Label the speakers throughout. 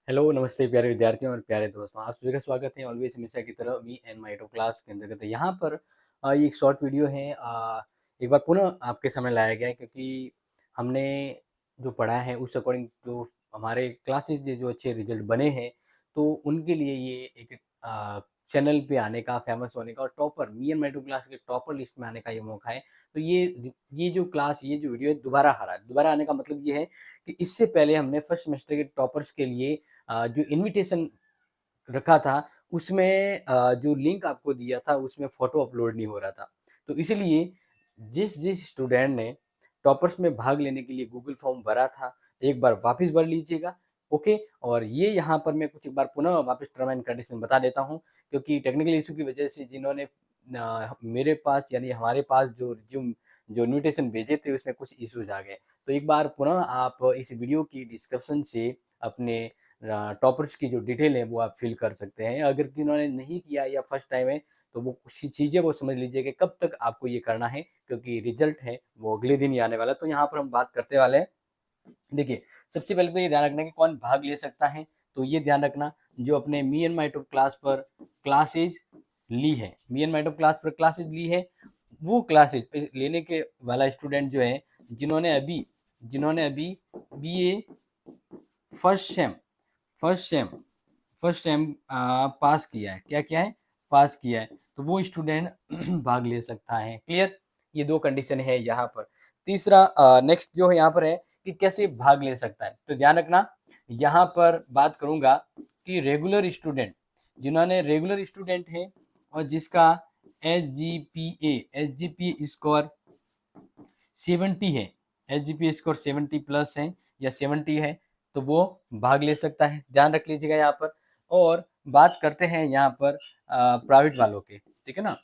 Speaker 1: Hello, नमस्ते प्यारे विद्यार्थियों और प्यारे दोस्तों। आप सभी का स्वागत है ऑलवेज हमेशा की तरह we and my two class के अंतर्गत। यहाँ पर ये एक शॉर्ट वीडियो है। एक बार पुनः आपके सामने लाया गया है क्योंकि हमने जो पढ़ा है उस अकॉर्डिंग जो हमारे क्लासेस जो अच्छे रिजल्ट बने हैं, तो उनके लिए ये एक चैनल पे आने का, फेमस होने का और topper me and my two class के टॉपर लिस्ट में आने का ये मौका है। तो ये जो क्लास, ये जो वीडियो है दोबारा आ रहा है। दोबारा आने का मतलब ये है कि इससे पहले हमने फर्स्ट सेमेस्टर के टॉपर्स के लिए जो इन्विटेशन रखा था उसमें जो लिंक आपको दिया था उसमें फ़ोटो अपलोड नहीं हो रहा था। तो इसीलिए जिस स्टूडेंट ने टॉपर्स में भाग लेने के लिए गूगल फॉर्म भरा था, एक बार वापस भर लीजिएगा, ओके? और ये यहाँ पर मैं कुछ एक बार पुनः वापस टर्म एंड कंडीशन बता देता हूँ क्योंकि टेक्निकल इश्यू की वजह से जिन्होंने मेरे पास यानी हमारे पास जो इन्विटेशन भेजे थे उसमें कुछ इश्यूज़ आ गए। तो एक बार पुनः आप इस वीडियो की डिस्क्रिप्शन से अपने टॉपर्स की जो डिटेल है वो आप फिल कर सकते हैं। अगर किन्होंने नहीं किया या फर्स्ट टाइम है तो वो कुछ चीज़ें वो समझ लीजिए कि कब तक आपको ये करना है क्योंकि रिजल्ट है वो अगले दिन ही आने वाला है। तो यहाँ पर हम बात करते वाले हैं। देखिए, सबसे पहले तो ये ध्यान रखना कि कौन भाग ले सकता है, तो ये ध्यान रखना जो अपने me and my two class पर क्लासेस ली है, me and my two class पर क्लासेस ली है, वो क्लासेस लेने के वाला स्टूडेंट जो है जिन्होंने अभी BA first sem first sem first sem pass किया है। क्या किया है? पास किया है। तो वो स्टूडेंट भाग ले सकता है। क्लियर? ये 2 कंडीशन है यहाँ पर। तीसरा नेक्स्ट जो है यहाँ पर है कि कैसे भाग ले सकता है। तो ध्यान रखना यहाँ पर बात करूँगा कि जिन्होंने रेगुलर स्टूडेंट हैं और जिसका एसजीपीए स्कोर 70 है, एसजीपीए स्कोर 70 प्लस है या 70 है, तो वो भाग ले सकता है। ध्यान रख लीजिएगा यहाँ पर। और बात करते हैं यहाँ पर प्राइवेट वालों के, ठीक है ना?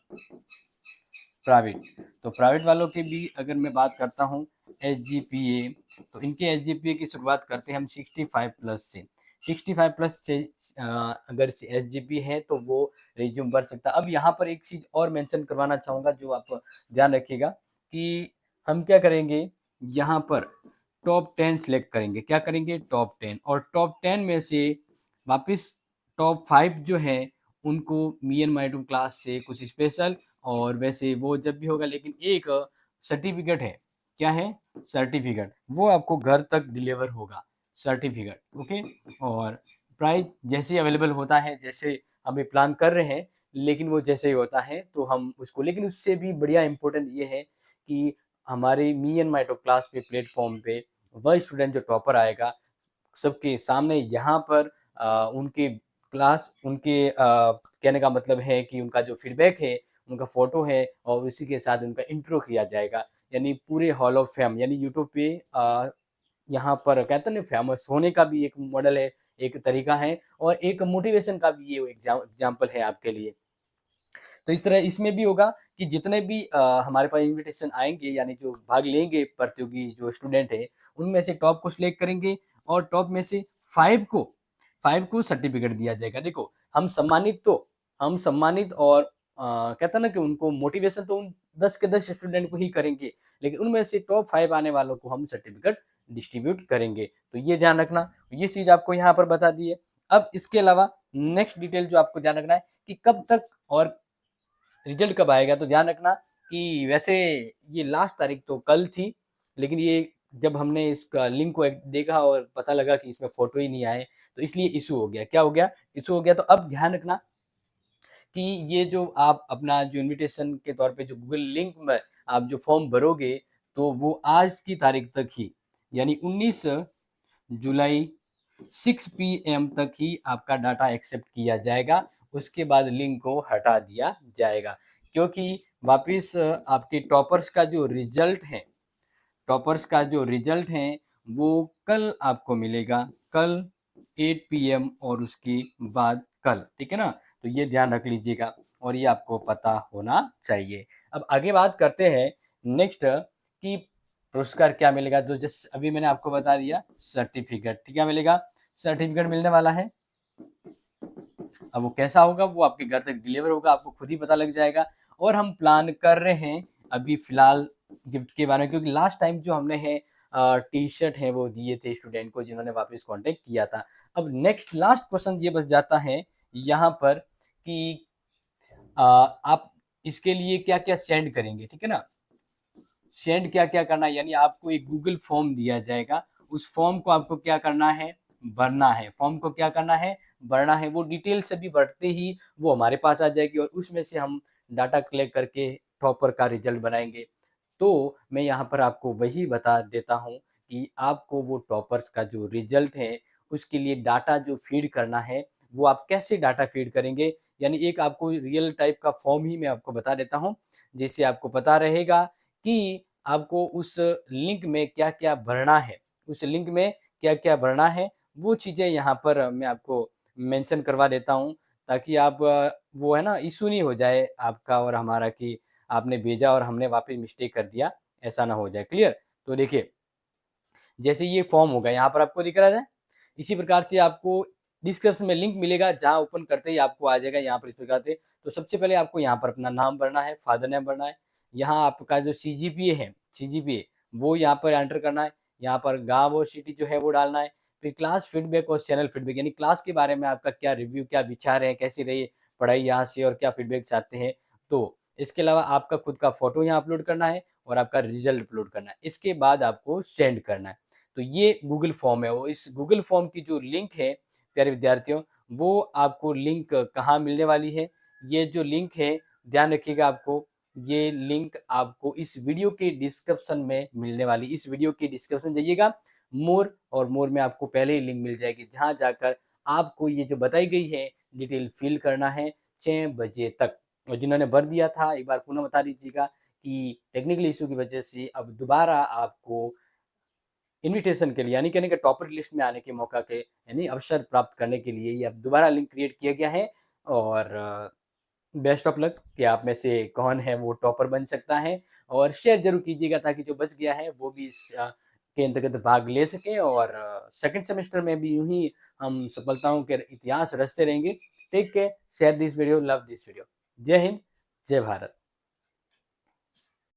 Speaker 1: प्राइवेट, तो प्राइवेट वालों की भी अगर मैं बात करता हूँ एसजीपीए, तो इनके एसजीपीए की शुरुआत करते हैं हम 65 प्लस से। 65 प्लस से अगर एसजीपी है तो वो रिज्यूम भर सकता है। अब यहाँ पर एक चीज़ और मेंशन करवाना चाहूँगा जो आप ध्यान रखिएगा कि हम क्या करेंगे, यहाँ पर टॉप 10 सेलेक्ट करेंगे। क्या करेंगे? टॉप 10, और टॉप 10 में से वापस टॉप 5 जो है उनको me and my two class से कुछ स्पेशल, और वैसे वो जब भी होगा लेकिन एक सर्टिफिकेट है। क्या है? सर्टिफिकेट, वो आपको घर तक डिलीवर होगा, सर्टिफिकेट, ओके? और प्राइस जैसे ही अवेलेबल होता है, जैसे अभी प्लान कर रहे हैं, लेकिन वो जैसे ही होता है तो हम उसको, लेकिन उससे भी बढ़िया इम्पोर्टेंट ये है कि हमारे मी एंड माय टॉप क्लास पे प्लेटफॉर्म पे वह स्टूडेंट जो टॉपर आएगा सबके सामने यहाँ पर उनके क्लास, उनके कहने का मतलब है कि उनका जो फीडबैक है, उनका फ़ोटो है और उसी के साथ उनका इंट्रो किया जाएगा। यानी पूरे हॉल ऑफ फेम, यानी यूट्यूब पे यहाँ पर कहते हैं ना फेमस होने का भी एक मॉडल है, एक तरीका है और एक मोटिवेशन का भी ये एग्ज़ाम्पल है आपके लिए। तो इस तरह इसमें भी होगा कि जितने भी हमारे पास इन्विटेशन आएँगे यानी जो भाग लेंगे प्रतियोगी जो स्टूडेंट हैं, उनमें से टॉप को सिलेक्ट करेंगे और टॉप में से 5 को 5 को सर्टिफ़िकेट दिया जाएगा। देखो, हम सम्मानित और कहते हैं ना कि उनको मोटिवेशन तो उन 10 के 10 स्टूडेंट को ही करेंगे, लेकिन उनमें से टॉप 5 आने वालों को हम सर्टिफ़िकेट डिस्ट्रीब्यूट करेंगे। तो ये ध्यान रखना, ये चीज़ आपको यहाँ पर बता दी है। अब इसके अलावा नेक्स्ट डिटेल जो आपको ध्यान रखना है कि कब तक और रिजल्ट कब आएगा। तो ध्यान रखना कि वैसे ये लास्ट तारीख तो कल थी, लेकिन ये जब हमने इसका लिंक को देखा और पता लगा कि इसमें फ़ोटो ही नहीं आए, तो इसलिए इश्यू हो गया। क्या हो गया? इश्यू हो गया। तो अब ध्यान रखना कि ये जो आप अपना जो इन्विटेशन के तौर पे जो गूगल लिंक में आप जो फॉर्म भरोगे, तो वो आज की तारीख तक ही यानी 19 जुलाई 6 पीएम तक ही आपका डाटा एक्सेप्ट किया जाएगा। उसके बाद लिंक को हटा दिया जाएगा क्योंकि वापस आपके टॉपर्स का जो रिजल्ट है वो कल आपको मिलेगा, कल 8 पीएम और उसके बाद कल, ठीक है ना? तो ये ध्यान रख लीजिएगा और ये आपको पता होना चाहिए। अब आगे बात करते हैं नेक्स्ट कि पुरस्कार क्या मिलेगा। तो जस्ट अभी मैंने आपको बता दिया सर्टिफिकेट, ठीक है? मिलेगा, सर्टिफिकेट मिलने वाला है। अब वो कैसा होगा, वो आपके घर तक डिलीवर होगा, आपको खुद ही पता लग जाएगा। और हम प्लान कर रहे हैं अभी फ़िलहाल गिफ्ट के बारे में, क्योंकि लास्ट टाइम जो हमने है टी शर्ट है वो दिए थे स्टूडेंट को जिन्होंने वापस कांटेक्ट किया था। अब नेक्स्ट लास्ट क्वेश्चन ये बच जाता है यहाँ पर कि आप इसके लिए क्या-क्या सेंड करेंगे, ठीक है ना? सेंड क्या-क्या करना है, यानी आपको एक गूगल फॉर्म दिया जाएगा, उस फॉर्म को आपको क्या करना है, भरना है। फॉर्म को क्या करना है, भरना है। वो डिटेल सभी भरते ही वो हमारे पास आ जाएगी और उसमें से हम डाटा कलेक्ट करके टॉपर का रिजल्ट बनाएँगे। तो मैं यहाँ पर आपको वही बता देता हूँ कि आपको वो टॉपर्स का जो रिजल्ट है, उसके लिए डाटा जो फीड करना है, वो आप कैसे डाटा फीड करेंगे, यानी एक आपको रियल टाइप का फॉर्म ही मैं आपको बता देता हूँ, जिससे आपको पता रहेगा कि आपको उस लिंक में क्या-क्या भरना है, उस लिंक में क्या-क्या भरना है, वो चीज़ें यहाँ पर मैं आपको मेंशन करवा देता हूँ, ताकि आप वो है ना इश्यू नहीं हो जाए आपका और हमारा कि आपने भेजा और हमने वापस मिस्टेक कर दिया, ऐसा ना हो जाए। क्लियर? तो देखिए, जैसे ये फॉर्म होगा, यहाँ पर आपको दिख रहा है, इसी प्रकार से आपको डिस्क्रिप्शन में लिंक मिलेगा, जहाँ ओपन करते ही आपको आ जाएगा यहाँ पर इस प्रकार से। तो सबसे पहले आपको यहाँ पर अपना नाम भरना है, फादर नेम भरना है, यहाँ आपका जो सीजीपीए है, सीजीपीए वो यहाँ पर एंटर करना है, यहाँ पर गाँव और सिटी जो है वो डालना है, फिर क्लास फीडबैक और चैनल फीडबैक, यानी क्लास के बारे में आपका क्या रिव्यू, क्या विचार है, कैसी रही पढ़ाई यहाँ से और क्या फीडबैक चाहते हैं। तो इसके अलावा आपका खुद का फ़ोटो यहाँ अपलोड करना है और आपका रिज़ल्ट अपलोड करना है। इसके बाद आपको सेंड करना है। तो ये गूगल फॉर्म है, वो इस गूगल फॉर्म की जो लिंक है प्यारे विद्यार्थियों, वो आपको लिंक कहाँ मिलने वाली है? ये जो लिंक है, ध्यान रखिएगा आपको, ये लिंक आपको इस वीडियो के डिस्क्रिप्शन में मिलने वाली। इस वीडियो के डिस्क्रिप्शन जाइएगा, मोर और मोर में आपको पहले ही लिंक मिल जाएगी, जहाँ जाकर आपको ये जो बताई गई है डिटेल फिल करना है 6 बजे तक। और जिन्होंने भर दिया था, एक बार पुनः बता दीजिएगा कि टेक्निकल इश्यू की वजह से अब दोबारा आपको इन्विटेशन के लिए, यानी कहने का टॉपर लिस्ट में आने के मौका के यानी अवसर प्राप्त करने के लिए ये अब दोबारा लिंक क्रिएट किया गया है। और बेस्ट ऑफ लक कि आप में से कौन है वो टॉपर बन सकता है, और शेयर ज़रूर कीजिएगा ताकि जो बच गया है वो भी इस के अंतर्गत भाग ले सके, और सेकंड सेमेस्टर में भी यूँ ही हम सफलताओं के इतिहास रचते रहेंगे। Take care, share this video, love this video. जय हिंद, जय भारत।